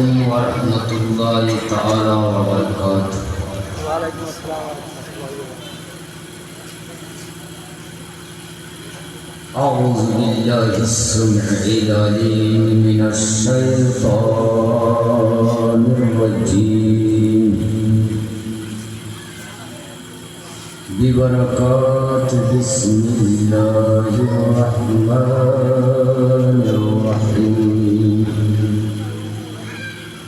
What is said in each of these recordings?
عليكم ورحمة الله تعالى وبركاته. وعليكم السلام ورحمة الله وبركاته. أعوذ بالله السميع العليم من الشيطان الرجيم ببركات بسم الله الرحمن الرحيم.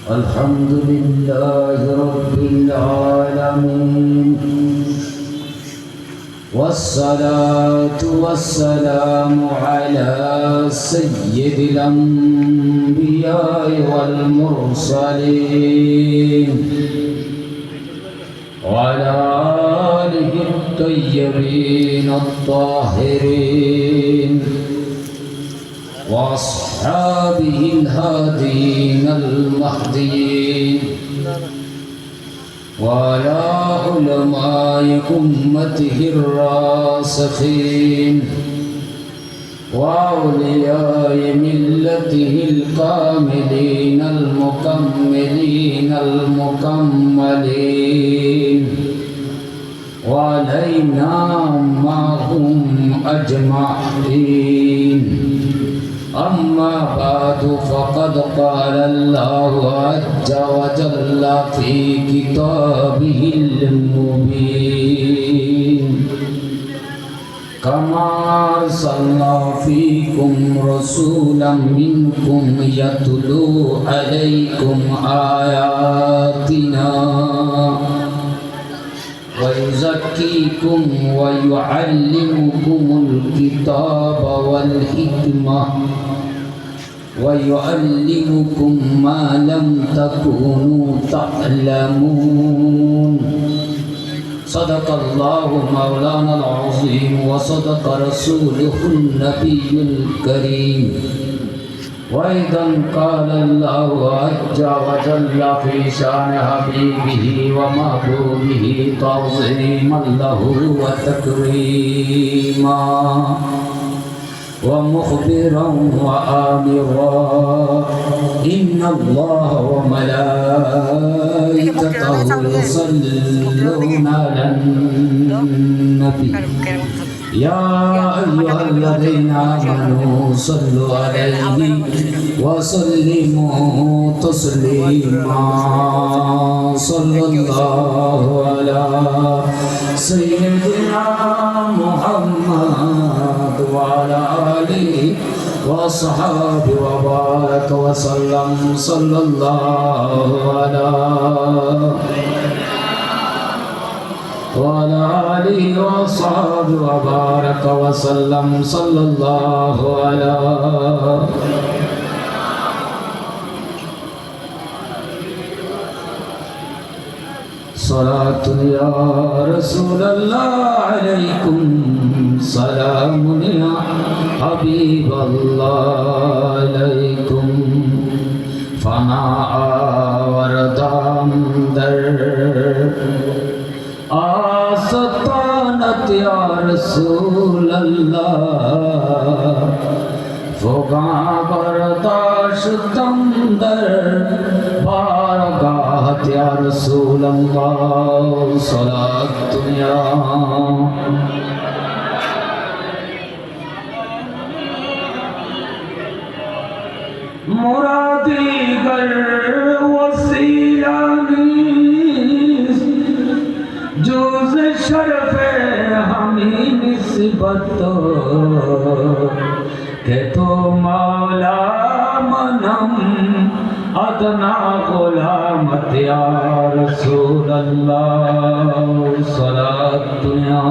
الحمد لله رب العالمين، والصلاة والسلام على سيد الأنبياء والمرسلين وعلى آله الطيبين الطاهرين وأصحابه الهادين المهديين وعلى علماء أمته الراسخين وأولياء ملته الكاملين المكملين المكملين وعلينا معهم أجمعين. أما بعد فقد قال الله عز وجل في كتابه المبين: كما أرسلنا فيكم رسولا منكم يتلو عليكم آياتنا ويزكيكم ويعلمكم الكتاب والحكمة ويعلمكم ما لم تكونوا تعلمون. صدق الله مولانا العظيم وصدق رسوله النبي الكريم. وأيضا قال الله عز وجل في شأن حبيبه ومحبوبه تعظيما له وتكريما ومخبرا وآمرا: إن الله وملائكته يصلون على النبي يا أيها الذين آمنوا صلوا عليه وسلموا تسليما. صلى الله على سيدنا محمد وعلى آله وصحابه وبارك وسلم. صلى الله وعلى آله وصحبه وبارك وسلم. صلى الله على صلاة يا رسول الله عليكم سلام يا حبيب الله عليكم فنا وردام در آستانت یا رسول اللہ فوقاں برداشتم در بارگاہت یا رسول اللہ. صلاة دنیا مرادی گر وسیلانی جوز شرف ہمیں نسبت کہ تو مولا منم ادنا غلامت یا رسول اللہ. صلاة دنیا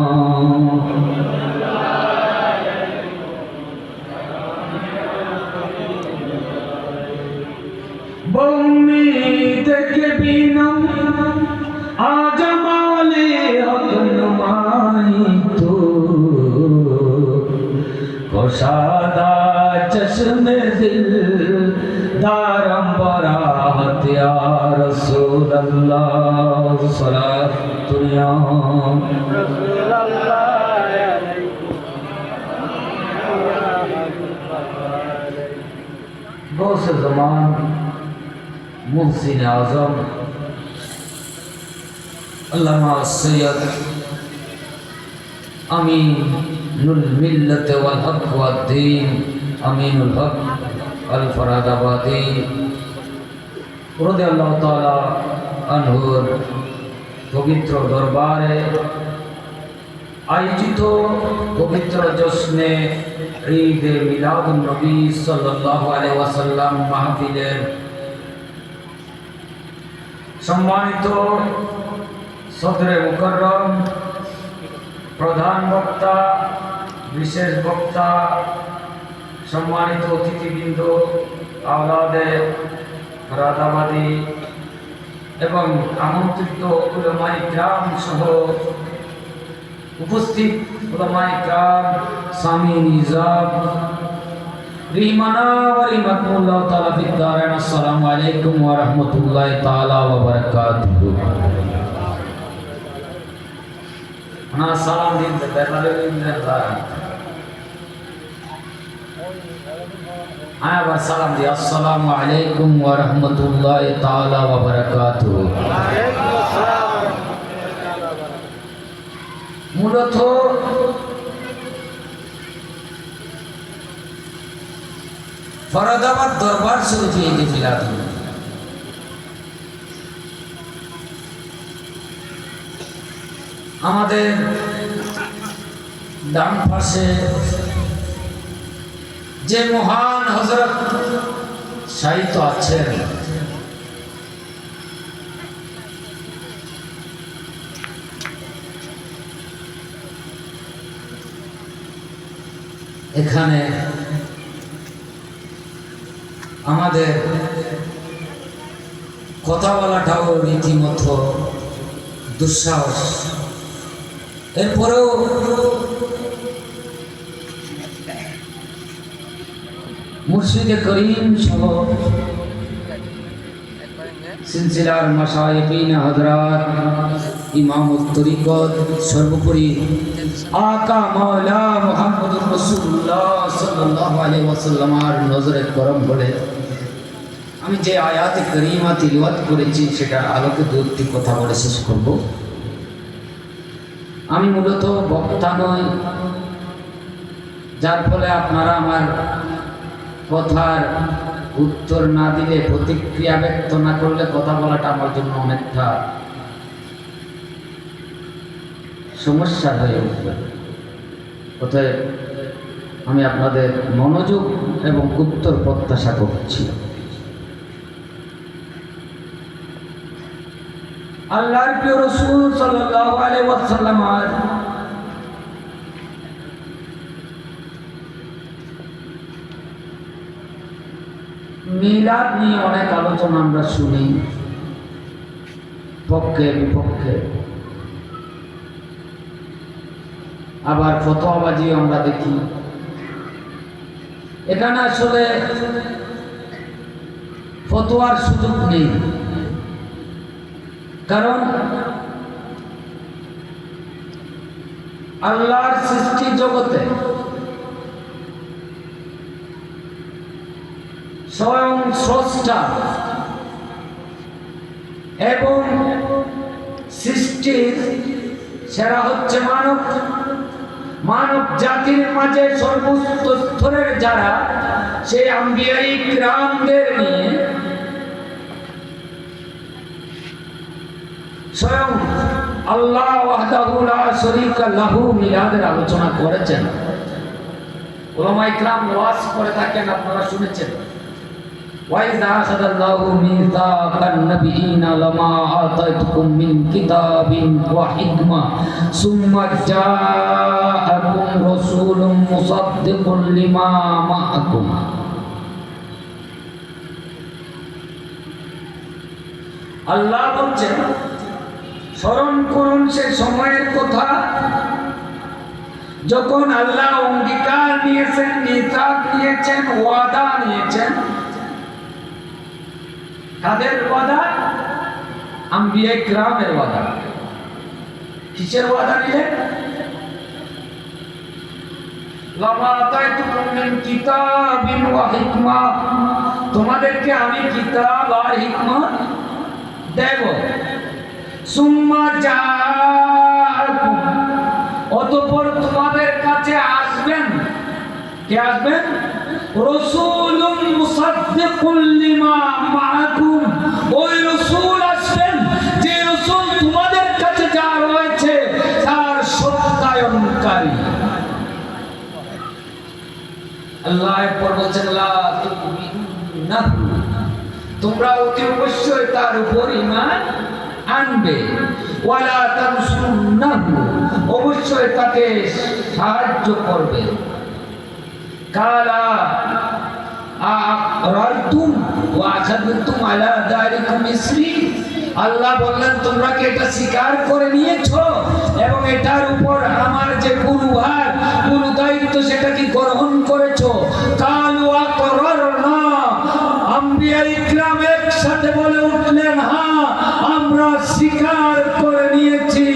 بامید کے بینم آج تو کشادہ چشم دل دارم براحت یا رسول اللہ. صلاة دنیا غوث زمان মুহসিন আজম আল্লামা সৈয়দ আমিনুল মিল্লাত ওয়াল হক ওয়াদ দ্বীন আমিনুল হক আল ফরাদাবাদী রাদিয়াল্লাহু তাআলা আনহুর পবিত্র দরবারে আয়োজিত পবিত্র জশ্নে ঈদ মিলাদুন নবী সাল্লাল্লাহু আলাইহি ওয়াসাল্লাম মাহফিলের সম্মানিত সদরে মুকররম, প্রধান বক্তা, বিশেষ বক্তা, সম্মানিত অতিথিবৃন্দ, আওলাদে রাদাবাদী এবং আমন্ত্রিত উলামায়ে কিরাম সহ উপস্থিত উলামায়ে কিরাম, সামিঈন নিজাম রিহমানা ওয়া রিহমাতুল্লাহ তাআলা ফিদ দারাইন। আসসালামু আলাইকুম ওয়া রাহমাতুল্লাহি তাআলা ওয়া বারাকাতুহু। না সালাম দিন বেতারে দিন আবার সালাম দি। আসসালামু আলাইকুম ওয়া রাহমাতুল্লাহি তাআলা ওয়া বারাকাতুহু। মূলত ফরদাবাদ দরবার শরীফে ঈদ মিলাদ আমাদের ডান পাশে যে মহান হযরত শায়িত আছেন, এখানে আমাদের কথা বলাটাও রীতিমতো দুঃসাহস। এরপরেও মুর্শিদে করিম সহ সিলসিলার মাশায়েখিন হযরত, ইমামুত তরিকত, সর্বোপরি আকা মাওলা মুহাম্মদুর রাসূলুল্লাহ সাল্লাল্লাহু আলাইহি ওয়াসাল্লামের নজরে করম বলে আমি যে আয়াতে কারিমা তিলাওয়াত করেছি সেটার আলোকে দুটি কথা বলে শেষ করব। আমি মূলত বক্তা নই, যার ফলে আপনারা আমার কথার উত্তর না দিলে, প্রতিক্রিয়া ব্যক্ত না করলে কথা বলাটা আমার জন্য অনেকটা সমস্যা হয়ে উঠবে। অতএব আমি আপনাদের মনোযোগ এবং উত্তর প্রত্যাশা করছি। আল্লাহর প্রিয় রাসূল সাল্লাল্লাহু আলাইহি ওয়াসাল্লাম মিলাদ নিয়ে অনেক আলোচনা আমরা শুনি, পক্ষে বিপক্ষে, আবার ফতোয়াবাজি আমরা দেখি। এখানে আসলে ফতোয়ার সুযোগ নেই, কারণ আল্লাহর সৃষ্টি জগতে স্বয়ং স্রষ্টা এবং সৃষ্টির সেরা হচ্ছে মানব। মানব জাতির মাঝে সর্বোচ্চ স্তরের যারা, সেই আম্বিয়াই কিরামদের নিয়ে স্বয়ং আল্লাহ ওয়াহদাহু লা শারীকা লাহু মিলাদের আলোচনা করেছেন। উলামায়ে কিরাম ওয়াজ করে থাকেন, আপনারা শুনেছেন। وَإِذَا أَخَذَ اللَّهُ مِيثَاقَ النَّبِيِّينَ لَمَا آتَيْتُكُم مِّن كِتَابٍ وَحِكْمَةٍ ثُمَّ جَاءَكُمْ رَسُولٌ مُصَدِّقٌ لِّمَا مَعَكُمْ আল্লাহ বলছেন, স্মরণ করুন সে সময়ের কথা যখন আল্লাহ অঙ্গীকার নিয়েছেন, মিথাক নিয়েছেন, ওয়াদা নিয়েছেন। কাদের ওয়াদা? আম্বিয়া কিরামের ওয়াদা। কিসের ওয়াদা নিলেন? লামা আতাইতুকুম মিন কিতাবিন ওয়া হিকমা, তোমাদেরকে আমি কিতাব আর হিকমত দেব। সুম্মা জাআকুম, অতঃপর তোমাদের কাছে আসবেন, কে আসবেন? রাসূলুম মুসাদ্দিকুল লিমা মাআকুম, ওই রাসূল আসবেন যে রাসূল তোমাদের কাছে যা রয়েছে তার সত্যায়নকারী। আল্লাহ এরপর বলছেন লা তুমিনুন্না, তোমরা অতি অবশ্যই তার উপর ঈমান আনবে। ওয়ালা তানসুরুন্নাহু, অবশ্যই তাকে সাহায্য করবে। কালা আ'রারতুম ওয়া আসাদতুম আলা যালিকুম ইসরি, আল্লাহ বললেন তোমরা কি এটা স্বীকার করে নিয়েছো এবং এটার উপর আমার যে গুরুভার গুরু দায়িত্ব সেটা কি গ্রহণ করেছো? কালু আকরারনা, আম্বিয়া ইকরাম একসাথে বলে উঠলেন হ্যাঁ আমরা স্বীকার করে নিয়েছি।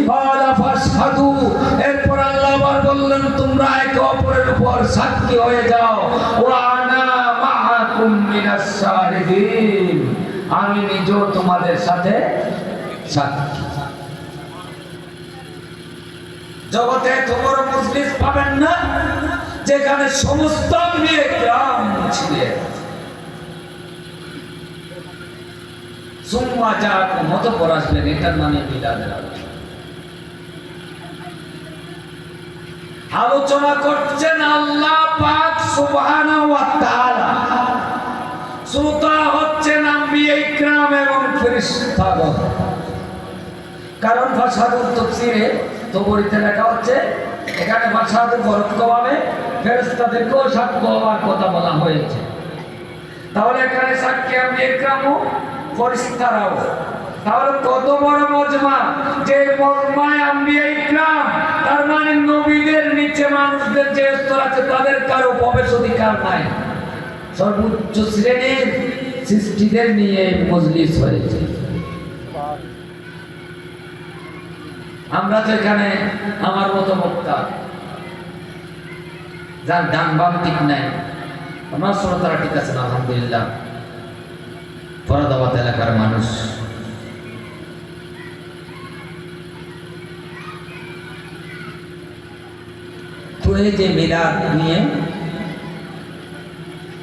কালা ফাশহাদু, এরপর আল্লাহ আবার বললেন তোমরা একে অপরের উপর সাক্ষী হয়ে যাও। ওয়া আনা মাআকুম মিনাস শাহিদিন, আমি নিজেও তোমাদের সাথে সাক্ষী। জগতে এত বড় মজলিস পাবেন না যেখানে সমস্ত আম্বিয়া কিরাম ছিলেন। সুম্মা জাআকুম, অতঃপর আসবেন, এটার মানে মিলাদের আলোচনা করছেন আল্লাহ পাক সুবহানাহু ওয়া তাআলা। শ্রোতা হচ্ছেন আম্বিয়া ইকরাম এবং ফেরেশতাগণ। কারণ ফাসাদুর তাফসীরে তবরীতে লেখা হচ্ছে এখানে ফাসাদুর পরোক্ষভাবে ফেরেশতাদেরকেও সাক্ষ্য হওয়ার কথা বলা হয়েছে। তাহলে এখানে সাক্ষী আম্বিয়া ইকরামও ফেরেশতারাও। তাহলে কত বড় মজমা, যে মজমায় আম্বিয়া ইকরাম, তার মানে নবীদের নিচে মানুষদের যে স্তর আছে তাদের কারো প্রবেশ অধিকার নাই। সর্বোচ্চ শ্রেণীর সৃষ্টিদের নিয়ে মজলিস হয়েছে। আমরা তো এখানে আমার মতো বক্তা, যার ডান বাম ঠিক নাই, আমার শ্রোতারা ঠিক আছেন আলহামদুলিল্লাহ, ফরাদাবাদ এলাকার মানুষ। তো এই যে মিলাদ নিয়ে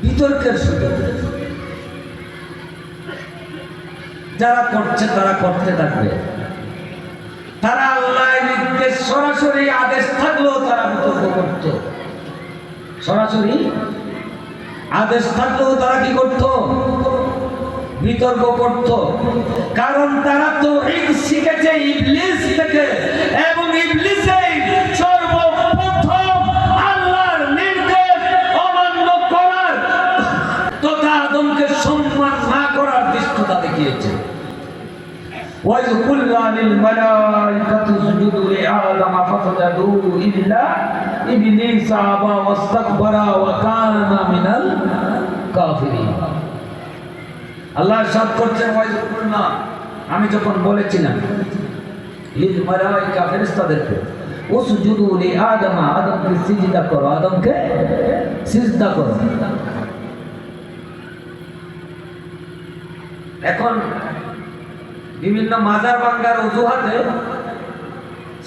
বিতর্কের সুযোগ যারা করছে তারা করতে থাকবে। তারা আল্লাহর নির্দেশ সরাসরি আদেশ থাকলেও তারা বিতর্ক করত, সরাসরি আদেশ থাকলেও তারা কি করত? বিতর্ক করত। কারণ তারা তো শিখেছে ইবলিস থেকে, এবং ইবলিসই সর্বপ্রথম আল্লাহর নির্দেশ অমান্য করার তথা আদমকে সম্মান না করার দৃষ্টতা দেখিয়েছে। وَإِذْ قُلْنَا لِلْمَلَائِكَةِ اسْجُدُوا لِآدَمَ فَسَجَدُوا إِلَّا إِبْلِيسَ أَبَى وَاسْتَكْبَرَ وَكَانَ مِنَ الْكَافِرِينَ। আল্লাহ সাদ করছেন ওয়াইজ কুলনা, আমি যখন বলেছিলাম লিল মালাইকা ফেরেশতাদেরকে উসজুদু লিআদম, আদমকে সিজদা করো, আদমকে সিজদা করো। এখন বিভিন্ন মাজার ভাঙ্গার অজুহাতে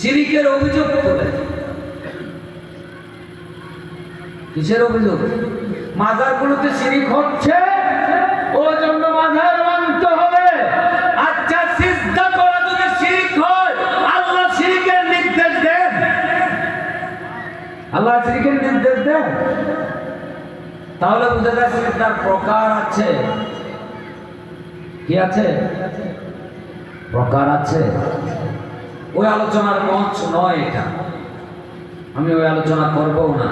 শিরিকের অভিযোগ তোলে। কিসের অভিযোগ? মাজারগুলোতে শিরিক হচ্ছে, ওই জন্য মাজার ভাঙতে হবে। আচ্ছা, সিজদা করা যদি শিরিক হয়, আল্লাহ শিরিকের নির্দেশ দেন? আল্লাহ শিরিকের নির্দেশ দেন? তাহলে বুঝা যাচ্ছে তার প্রকার আছে। কি আছে? প্রকার আছে। ওই আলোচনার মঞ্চ নয় এটা, আমি ওই আলোচনা করবো না,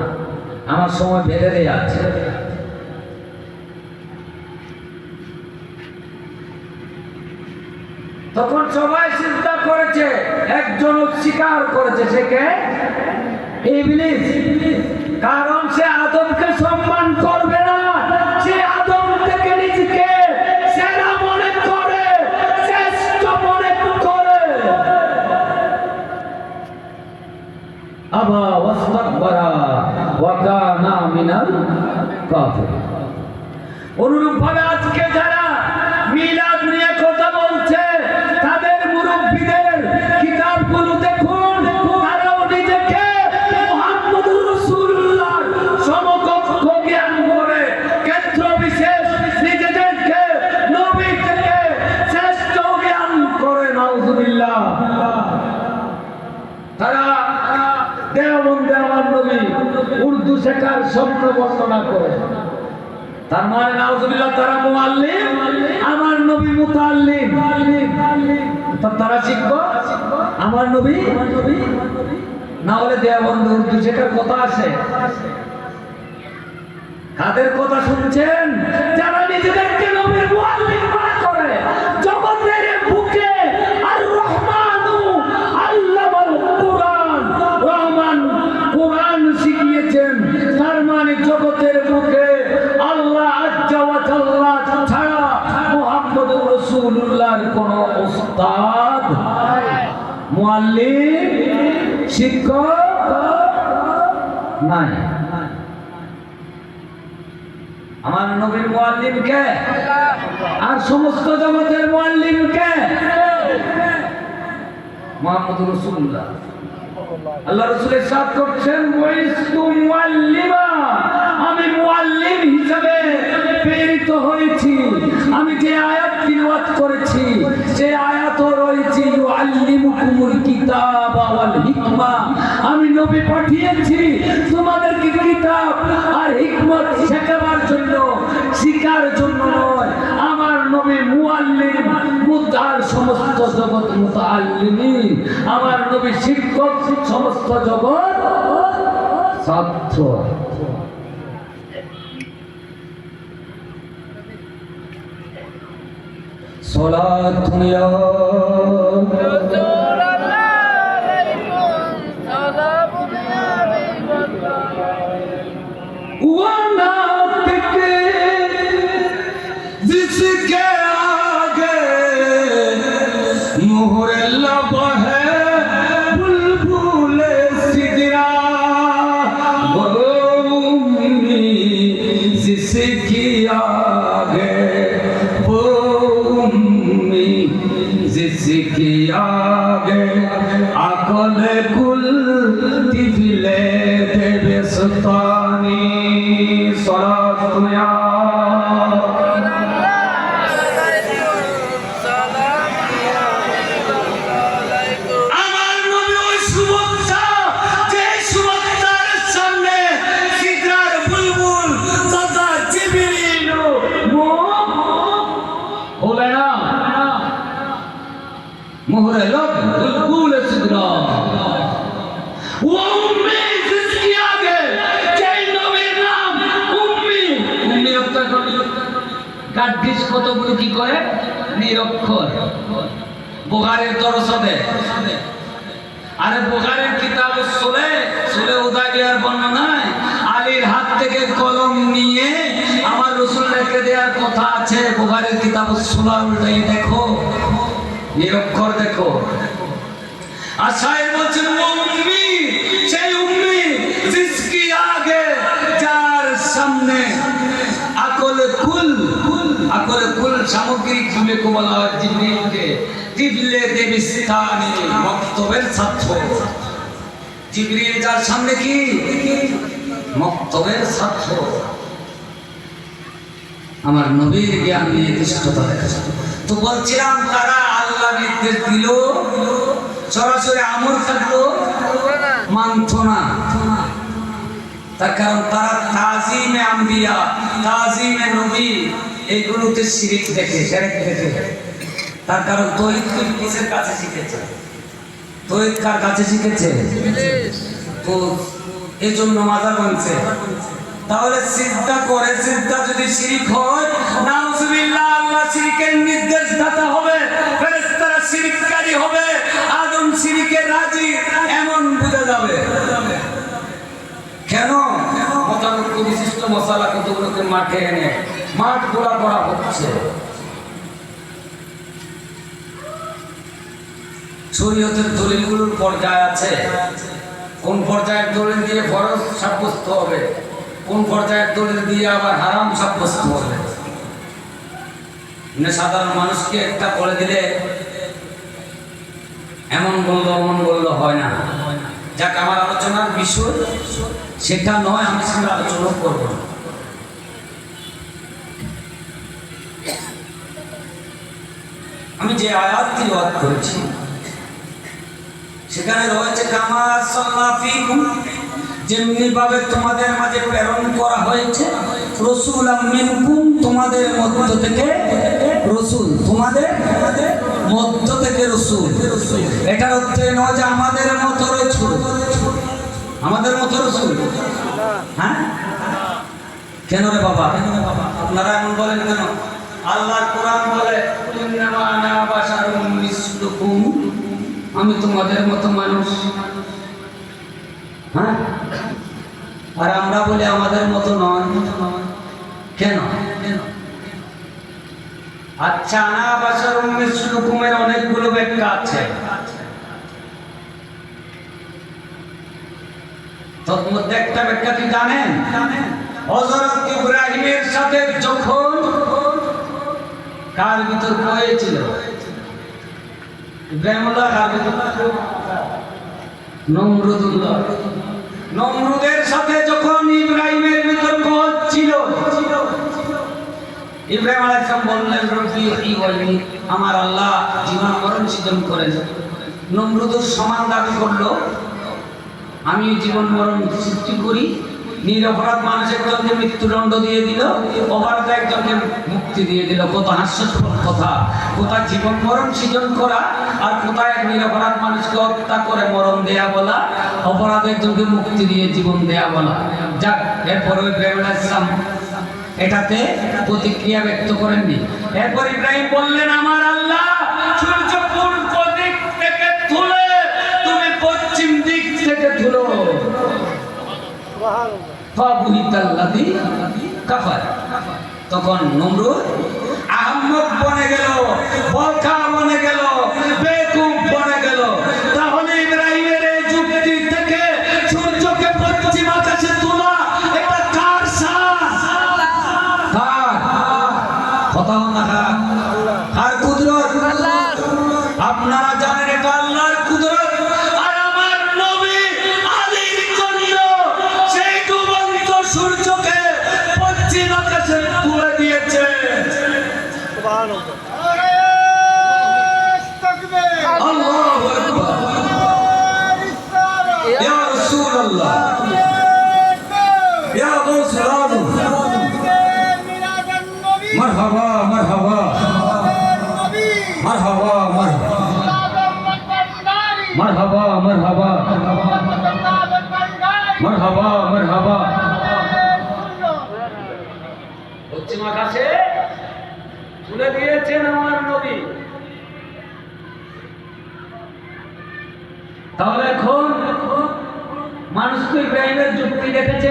আমার সময় বেড়ে আছে। তখন সবাই চিন্তা করেছে, একজন স্বীকার করেছে, সে কে? ইবলিস। কারণ সে আদমকে সম্মান করবে না, সে আদম থেকে নিজেকে সেরা মনে করে, শ্রেষ্ঠ মনে করে। আবা ওয়াস্তাকবারা ওয়া কানা মিনাল কাফিরিন। অনুরূপভাবে আজকে যারা মিলাদ নিয়ে কথা বলছে তাদের মুরব্বীদের কিতাবগুলো দেখুন, তারাও নিজেকে মুহাম্মদুর রাসূলুল্লাহর সমকক্ষ জ্ঞান করে ক্ষেত্র বিশেষ নিজেদেরকে নবী থেকে শ্রেষ্ঠ জ্ঞান করে। নাউযুবিল্লাহ। তারা দেওবন্দে আমার নবী উর্দু শেখার স্বপ্ন বর্ণনা করে। তার মানে নাউযুবিল্লাহ তারা মুআল্লিম, আমার নবী মুতাআল্লিম। তারা শিখবো আমার নবী, না হলে দেওবন্দে উর্দু শেখার কথা আছে? কাদের কথা শুনছেন? যারা নিজেদেরকে নবীর মুআল্লিম মনে করে। জগতের বুকে আর রহমানু আল্লামাল কুরআন, রহমান কুরআন শিখিয়েছেন। তার মানে জগতের বুকে আল্লাহ আজ্জা ওয়া জাল্লা ছাড়া মুহাম্মদুর রাসূলুল্লাহর কোনো উস্তাদ, মুআল্লিম, শিক্ষক নাই। আমার নবীর মুআল্লিম কে? আর সমস্ত জগতের মুআল্লিম কে? মুহাম্মদুর রাসূলুল্লাহ। আল্লাহ রাসূল ইরশাদ করছেন, ওয়াইস্তু মুআল্লিমা, আমি মুআল্লিম হিসেবে প্রেরিত হয়েছি। আমি যে আয়াত তিলাওয়াত করেছি সেই আয়াতও রয়েছে, ইউআল্লিমুকুমুল কিতাবা ওয়াল হিকমা। আমি নবী পাঠিয়েছি তোমাদেরকে কিতাব আর হিকমত শেখাবার জন্য, শিখার জন্য নয়। আমার নবী মুআল্লিম, মুতার সমস্ত জগৎ মুতাআল্লিমিন। আমার নবী শিক্ষক, সমস্ত জগৎ ছাত্র। সালাতুন ইয়া जिसके आगे मोहरे लब है बुलबुल सिदरा, वो जिसकी आगे वो जिसकी आगे अकल कुल तिफले बेस्तानी। सलातुन या मोहरे लब बुलबुल सिदरा, वो उम्मी जिसकी आगे जय নবীর নাম উম্মি। উম্মি অর্থ গাদ্দিস কতগুলো কি করে? নিরক্ষর। বুখারীর দরসে আরে বুখারীর কিতাব সুলে উদাইয়ার বর্ণনায় আলীর হাত থেকে কলম নিয়ে আমার রাসূল রেখে দেওয়ার কথা আছে। বুখারীর কিতাব সুলা উল্টাই দেখো, নিরক্ষর দেখো। আশায় বলছেন ও উম্মি, সেই উম্মি জিসকি আগে, যার সামনে আকলে কুল সামগ্রিক গুলো বলা হয় জিবরিলকে। জিবরিলে দেবিস্তানি, মক্তবের ছাত্র। জিবরিল যার সামনে কি? মক্তবের ছাত্র। আমার নবীর জ্ঞান নিয়ে দৃষ্টতা দেখাচ্ছে। তো বলছিলাম তারা আল্লাহ নির্দেশ দিল, সরাসরি আমর থাকলো, মানত না। তার কারণ তারা তাজিমে আম্বিয়া, তাজিমে নবী এইগুলোতে শিরিক দেখে, শিরক দেখে। তার কারণ তৌহিদ ইবলিসের কাছে শিখেছে। তৌহিদ কার কাছে শিখেছে? তো এজন্য মাজার বানছে। তাহলে সিজদা করে, সিজদা যদি শিরিক হয়, নাউযুবিল্লাহ, আল্লাহ শিরিকের নির্দেশদাতা হবে, ফেরেশতারা শিরিককারী হবে, আদম শিরিকে রাজি, এমন বোঝা যাবে। কেন? মতানৈক্য বিশিষ্ট মশালা কতগুলোকে মাঠে এনে মাঠ গোলা করা হচ্ছে। শরীয়তের দলিলগুলোর পর্যায় আছে। কোন পর্যায়ের দলিল দিয়ে ফরজ সাব্যস্ত হবে, কোন পর্যায়ের দলিল দিয়ে আবার হারাম সাব্যস্ত হবে। মানে সাধারণ মানুষকে একটা বলে দিলে এমন বললো অমন বললো হয় না। যাক, আমার আলোচনার বিষয় সেটা নয়, আমি সেটা আলোচনা করবো না। আমি যে আয়াত তিলাওয়াত করেছি সেখানে রয়েছে কামা সাল্লাফিকুম, যেমনি ভাবে তোমাদের মাঝে প্রেরণ করা হয়েছে রাসূলাম মিনকুম, তোমাদের মধ্য থেকে রাসূল, তোমাদের মধ্য থেকে রাসূল। এটার অর্থ নয় যে আমাদের মতো রাসূল, আমাদের মতো রাসূল। হ্যাঁ, কেন রে বাবা? আপনারা এমন বলেন কেন? আল্লাহর কোরআন বলে ইন্নামা আনা বাশারুম মিসলুকুম, আমি তোমাদের মতো মানুষ। হ্যাঁ, আর আমরা বলি আমাদের মতো নয়। কেন? আচ্ছা, আনা বাশারুম মিসলুকুমের অনেকগুলো ব্যাখ্যা আছে। তোর মধ্যে একটা ব্যাখ্যা কি জানেন? হযরত ইব্রাহিমের সাথে যখন কার বিতর্ক হয়েছিল, ইব্রাহিমুল্লাহ কার বিতর্ক, নমরুদুল্লাহ, নমরুদের সাথে যখন ইব্রাহিমের বিতর্ক হচ্ছিল, ইব্রাহিম আলাইহিস সালাম বললেন রব্বি ইউহয়িনি, আমার আল্লাহ জীবন মরণ সৃজন করেন। নমরুদের সমান দাবি করলো, আমি জীবন মরণ সৃষ্টি করি। নিরপরাধ মানুষ একজনকে মৃত্যুদণ্ড দিয়ে দিল, অপরাধ একজনকে মুক্তি দিয়ে দিল। কত হাস্যস্পদ কথা! কোথায় জীবন মরণ সৃজন করা, আর কোথায় নিরপরাধ মানুষকে হত্যা করে মরণ দেয়া বলা, অপরাধ একজনকে মুক্তি দিয়ে জীবন দেয়া বলা। যাক, এরপরে ইব্রাহিম আলাইহিস সালাম এটাতে প্রতিক্রিয়া ব্যক্ত করেননি। এরপর ইব্রাহিম বললেন, আমার আল্লাহ সূর্য পূর্ব দিক থেকে তুলে তুমি পশ্চিম দিক থেকে তুলো। তখন নমরুদ আহম্মক বনে গেল, বলকা বনে গেল, বেকুব বনে গেল। তাহলে ইব্রাহিমের এই যুক্তি থেকে সূর্যকে পশ্চিম আকাশে তোলা এটা কার শান? কার কথা না? কার কুদরত? আপনারা জানেন এটা আল্লাহর কুদরত। আর আমার নবী আলীর জন্য সেই ডুবন্ত সূর্যকে পশ্চিম আকাশে তুলে দিয়েছে। আল্লাহু আকবার, ইয়া রাসূলুল্লাহ, ইয়া গাউসুল আযম, মারহাবা মারহাবা মারহাবা মারহাবা মারহাবা মারহাবা মারহাবা। পশ্চিম আকাশে তুলে দিয়েছেন আমার নবী। তাহলে এখন মানুষ তো ইব্রাহিমের যুক্তি দেখেছে,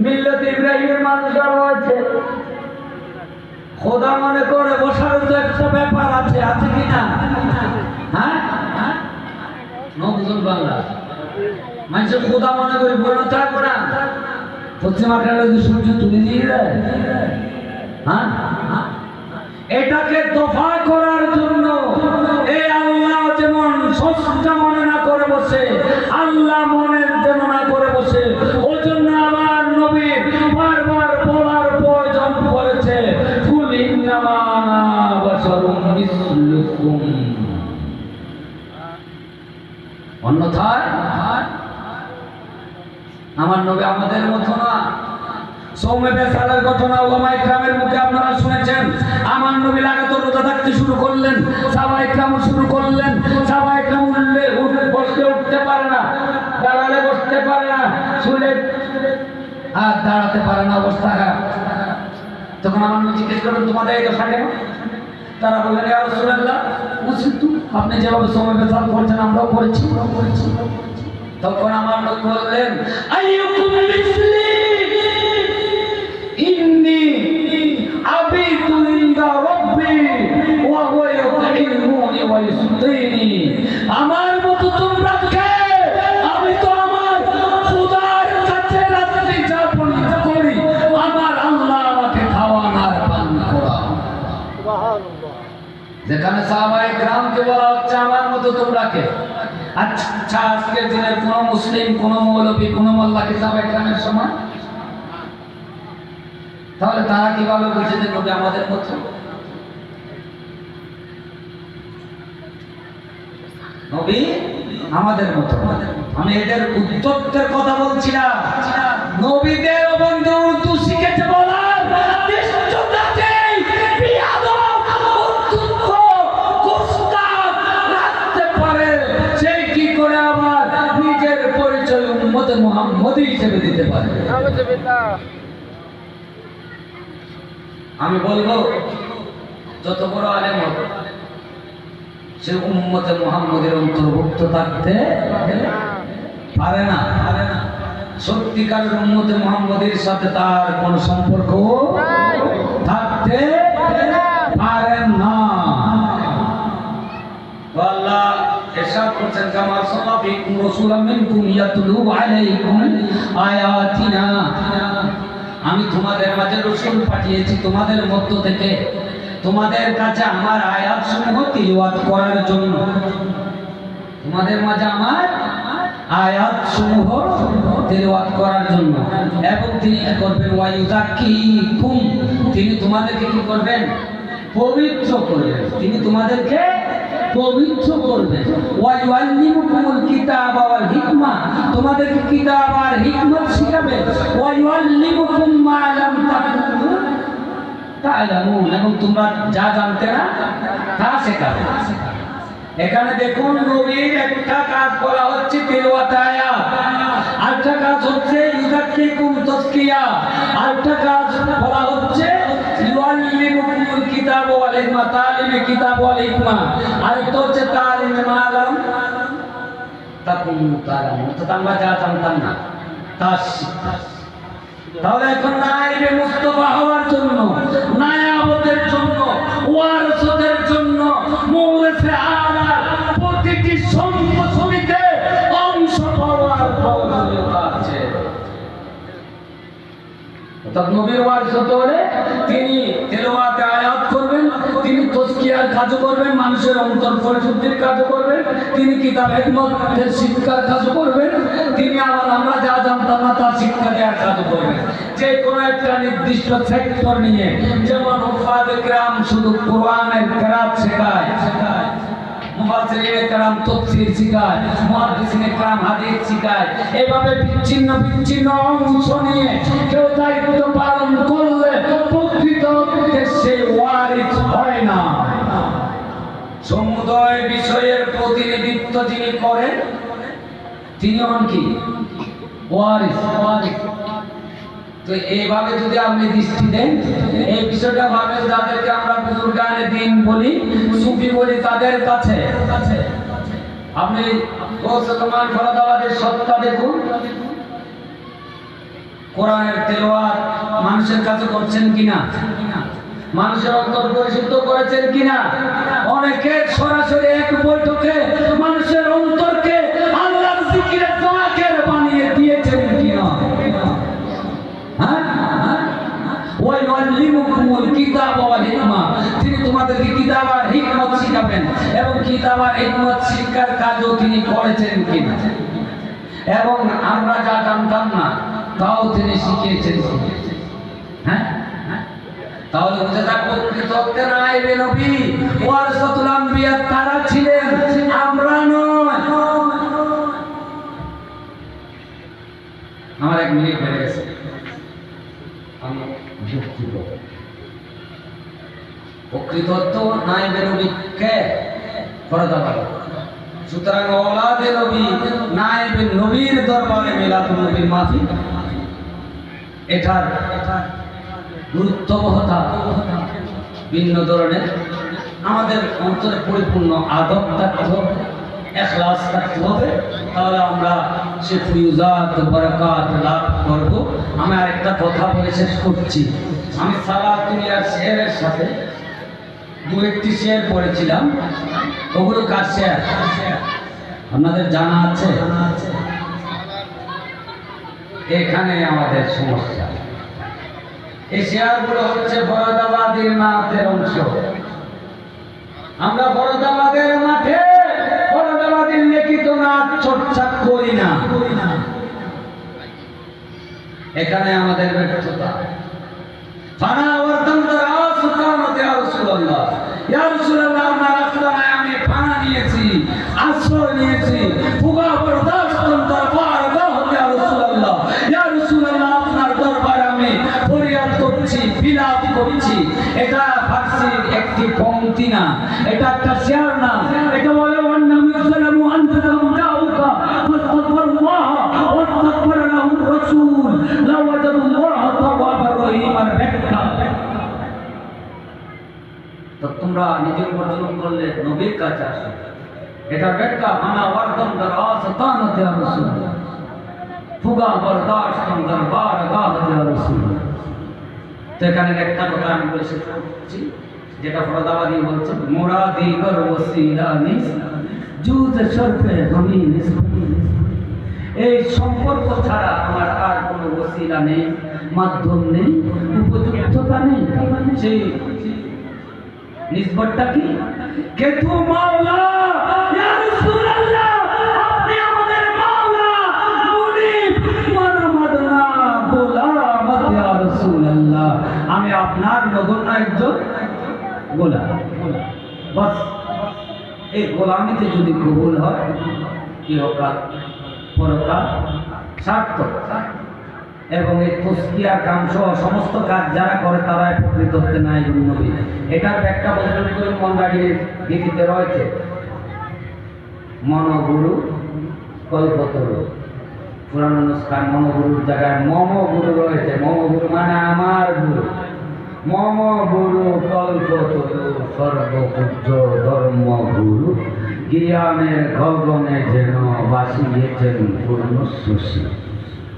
মিল্লাত ইব্রাহিমের মানুষরা রয়েছে, খোদা মনে করে বসার তো একটা ব্যাপার আছে, আছে কি না? হ্যাঁ, নজরুল বাংলা মানুষ খোদা মনে করে বলে থাকবো না। পশ্চিম আকাশে সূর্য তুলে দিয়ে দেয়। হ্যাঁ, এটাকে দফা করার জন্য এই আল্লাহ যেমন সস্তা মনে না করে বসে, আল্লাহ মনের যেন না করে বসে, ওই জন্য আমার নবী বারবার বলার প্রয়োজন পড়েছে, কুল ইন্নামা আনা বাশারুম মিসলুকুম। অন্যথায় আমার নবী আমাদের মতো না। সৌম্য বেসালের ঘটনা ওলামা ইকরামের মুখে আপনারা শুনেছেন। আমার নবী লাগাতার রোজা থাকতে শুরু করলেন, সাহাবা ইকরাম শুরু করলেন। সাহাবা ইকরাম বসতে উঠতে পারে না, দাঁড়ালে বসতে পারে না, শুলে আর দাঁড়াতে পারে না, অবস্থা খারাপ। তখন আমার নবী জিজ্ঞেস করলেন, তোমাদের এই দশা কেন? তারা বললেন, ইয়া রাসূলুল্লাহ, আপনি যেভাবে সৌম্য বেসাল করছেন আমরাও করেছি। তখন আমার নবী বললেন, আইয়ুকুম মিসলি ইন্নী আবিতু ইনদা রাব্বি ওয়া হুয়া ইউতঈমুনি ওয়া ইউসকিনি। আমার মতো তোমরা কে? আমি তো আমার খোদার কাছে রাত্রি যাপন করি, আমার আল্লাহ আমাকে খাওয়ান আর পান করান। সুবহানাল্লাহ। যেখানে সাহাবায়ে কেরামকে বলা হচ্ছে আমার মতো তোমরা কে? আচ্ছা, আজকের দিনের কোন মুসলিম, কোন মৌলবী, কোন মোল্লা কি সাহাবায়ে কেরামের সমান? তাহলে তারা কিভাবে বলছে যে নবী আমাদের মতো? নবী আমাদের মতো। আমি এদের উত্তরের কথা বলছি না। নবীদের বন্ধু উর্দু শিখেছে বলার নিশ্চয়তাতেই বিয়াদব, উদ্ধত, গোস্তাদ রাখতে পারে। সে কি করে আবার নিজের পরিচয় উম্মতে মুহাম্মদী হিসেবে দিতে পারে? আলহামদুলিল্লাহ। আমি বলবো যত বড় আলেম হবে সে উম্মতে মুহাম্মদের অন্তর্ভুক্ত থাকতে পারে না। সত্যিকারের উম্মতে মুহাম্মদের সাথে তার কোন সম্পর্ক থাকতে পারে না। তো আল্লাহ ইরশাদ করছেন, কামা সাল্লাফিকুম রাসূলাম মিনকুম ইয়াতলু আলাইকুম আয়াতিনা। আমি তোমাদের মাঝে রাসূল পাঠিয়েছি তোমাদের মধ্য থেকে তোমাদের কাছে আমার আয়াত সমূহ তিলাওয়াত করার জন্য। তোমাদের মাঝে আমার আয়াত সমূহ তিলাওয়াত করার জন্য। এবং তিনি কি করবেন? ওয়ায়ুযাক্কিকুম, তিনি তোমাদেরকে কি করবেন? পবিত্র করবেন। তিনি তোমাদেরকে পবিত্র করবেন। ওয়ায়ুআল্লিমুকুমুল কিতাবা ওয়াল হিকমা, তোমাদেরকে কিতাব আর হিকমত শিখাবেন। ওয়ায়ুআল্লিমুকুম মা লাম তাকুনু তা'লামুন, এবং তোমরা যা জানতে না তা শেখাবে। এখানে দেখুন নবীর একটা কাজ করা হচ্ছে তিলাওয়াত আয়াত, আরেকটা কাজ হচ্ছে ইউযাক্কিকুম তাজকিয়া, আরেকটা কাজ বলা হচ্ছে ইউআল্লিমুকুমুল কিতাব ওয়াল হিকমা, তালিমে কিতাব ওয়াল হিকমা, আরেকটা হচ্ছে তালিমে মা লাম তাকুনু তা'লামুন, তো আমরা যা জানতাম না তা শিক্ষা। তাহলে এখন নায়েবে মুস্তাফা হওয়ার জন্য, নায়াবতের জন্য, ওয়ারসতের জন্য মৌরসে আলার প্রতিটি সম্পত্তিতে অংশ পাওয়ার প্রয়োজনীয়তা আছে। অর্থাৎ নবীর ওয়ারসত হলে তিনি তিলাওয়াতে আয়াত করবেন, তিনি তাজকিয়ার কাজ করবেন, মানুষের অন্তর পরিশুদ্ধির কাজ করবেন, তিনি কিতাব হিকমতের শিক্ষার কাজ করবেন, তিনি আবার আমরা যা জানতাম না তার শিক্ষা দেওয়ার কাজ করবেন। যে কোনো একটা নির্দিষ্ট সেক্টর নিয়ে, যেমন হুফাজে কেরাম শুধু কোরআনের কেরাত শেখায়, মুফাসসিরিনে কেরাম তাফসীর শেখায়, মুহাদ্দিসিনে কেরাম হাদিস শেখায়। এভাবে বিচ্ছিন্ন বিচ্ছিন্ন অংশ নিয়ে কেউ দায়িত্ব পালন করলে প্রকৃত অর্থে সে ওয়ারিস হয় না। সমুদয় বিষয়ের প্রতিনিধিত্ব যিনি করেন তিনি হন কি? ওয়ারিস। তো এইভাবে যদি আপনি দৃষ্টি দেন, এই বিষয়টা ভাবেন যাদেরকে আমরা বুজুর্গানে দ্বীন বলি, সুফি বলি, তাদের কাছে আপনি গৌসুমান ফরদাবাদের সত্তা দেখুন। কোরআনের তেলাওয়াত মানুষের কাছে করছেন কিনা, মানুষের অন্তর পরিশুদ্ধ করেছেন কিনা, অনেকে সরাসরি এক বৈঠকে মানুষের অন্তরকে আল্লাহর জিকিরে জাকির বানিয়ে দিয়েছেন কিনা। তিনি তোমাদেরকে কিতাব আর হিকমত শিখাবেন, এবং কিতাব আর হিকমত শিক্ষার কাজও তিনি করেছেন কিনা, এবং আমরা যা জানতাম না তাও তিনি শিখিয়েছেন। হ্যাঁ, তাহলে বুঝে থাকবো প্রকৃত নায়েবে নবী ওয়ারসাতুল আম্বিয়া তারা ছিলেন, আমরা নয়। আমার 1 মিনিট হয়ে গেছে, আমি দুঃখিত। প্রকৃত নায়েবে নবী কে? ফরদাবাদ। সুতরাং ওলাদে নবী নায়েবে নবীর দরবারে মিলাদুন নবীর মাহফিল, এটার গুরুত্ববহতা ভিন্ন ধরনের। আমাদের অন্তরে পরিপূর্ণ আদব থাকতে হবে, ইখলাস থাকতে হবে, তাহলে আমরা সে ফিউজাত বারাকাত লাভ করব। আমি আরেকটা কথা বলে শেষ করছি। আমি সালাত দুনিয়ার শেয়ারের সাথে 2-1টি শেয়ার পড়েছিলাম, ওগুলো কার শেয়ার আপনাদের জানা আছে? এখানে আমাদের সমস্যা। এই শেয়ারগুলো হচ্ছে ফরদাবাদীর নাতের অংশ। আমরা ফরদাবাদের মাঠে ফরদাবাদের লিখিত নাচ চর্চা করি না। এখানে আমাদের ব্যর্থতা। ফানা ওয়ারদান দারাস কামত ইয়া রাসূলুল্লাহ, ইয়া রাসূলুল্লাহ আপনার আস্তানায় আমি ফানা নিয়েছি, আশ্রয় নিয়েছি, ফুগা বরদাস্ত দরবার গাহ ইয়া রাসূলুল্লাহ, ইয়া রাসূলুল্লাহ আপনার দরবারে আমি ফরিয়াদ করছি, বিলাপ করছি। এটা ফারসির একটি পংক্তি না, এটা একটা শেয়ার না। এটা বলে ওয়ান্নামি সাল্লামু আনতাম দাউকা ফাস্তাগফিরুল্লাহ ওয়াস্তাগফির লাহু রাসূল লাওয়াজাদুল্লাহ তাওয়াবার রহিমার ব্যাখ্যা। তো তোমরা নিজের অর্জন করলে নবীর কাছে আসো, এটা ব্যাখ্যা। আনা ওয়ারদাম দারাস তানাত ইয়া রাসূলুল্লাহ, ফুগা বরদাস্ত দরবার গাহ ইয়া রাসূলুল্লাহ। তো এখানে একটা কথা আমি বলে শেষ করছি, যেটা ফরদাবাদী বলছে, মুরাদি কর ওসিলা নিস জুজ শরফে আমি নিস। এই সম্পর্ক ছাড়া আমার আর কোনো ওসিলা নেই, মাধ্যম নেই, উপযুক্ততা নেই। সেই নিসবতটা কি? কে তু মাওলা ইয়া রাসূলুল্লাহ, আপনি আমাদের মাওলা, মুনিব মানমাদনা গোলাম ইয়া রাসূলুল্লাহ, আমি আপনার নগণ্য একজন গোলাম। বাস এই গোলামিতে যদি কবুল হয়, ইহকাল পরকাল সার্থক। এবং এই তসকিয়া কাম সহ সমস্ত কাজ যারা করে তারাই প্রকৃত হতে নাই নবী। এটার ব্যাখ্যা বদল করে মন্দাগিরির গীতিতে রয়েছে, মনোগুরু কল্পতরু। পুরানো নুসখান মনোগুরুর জায়গায় মম গুরু রয়েছে। মমগুরু মানে আমার গুরু। মম গুরু কল্পতরু সর্বপূজ্য ধর্ম গুরু, জ্ঞানের গগনে যেন বাসিয়েছেন পূর্ণ শশী।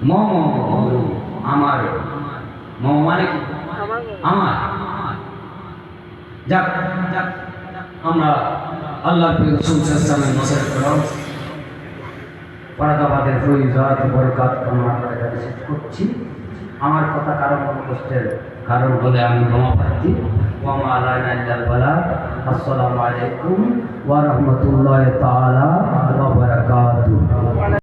মম গুরু আমার, মম মানে কি? আমার। যাক আমরা আল্লাহর প্রিয় রাসূল সাল্লাল্লাহু আলাইহি ওয়াসাল্লাম ফরদাবাদের ফয়জাত বরকত কামনা করে শেষ করছি। আমার কথা কারো কোনো কষ্টের কারণ হলে আমি ক্ষমা প্রার্থী। ওয়া মা আলাইনা ইল্লাল বালাগ। আসসালামু আলাইকুম ওয়া রাহমাতুল্লাহি তাআলা ওয়া বারাকাতুহু।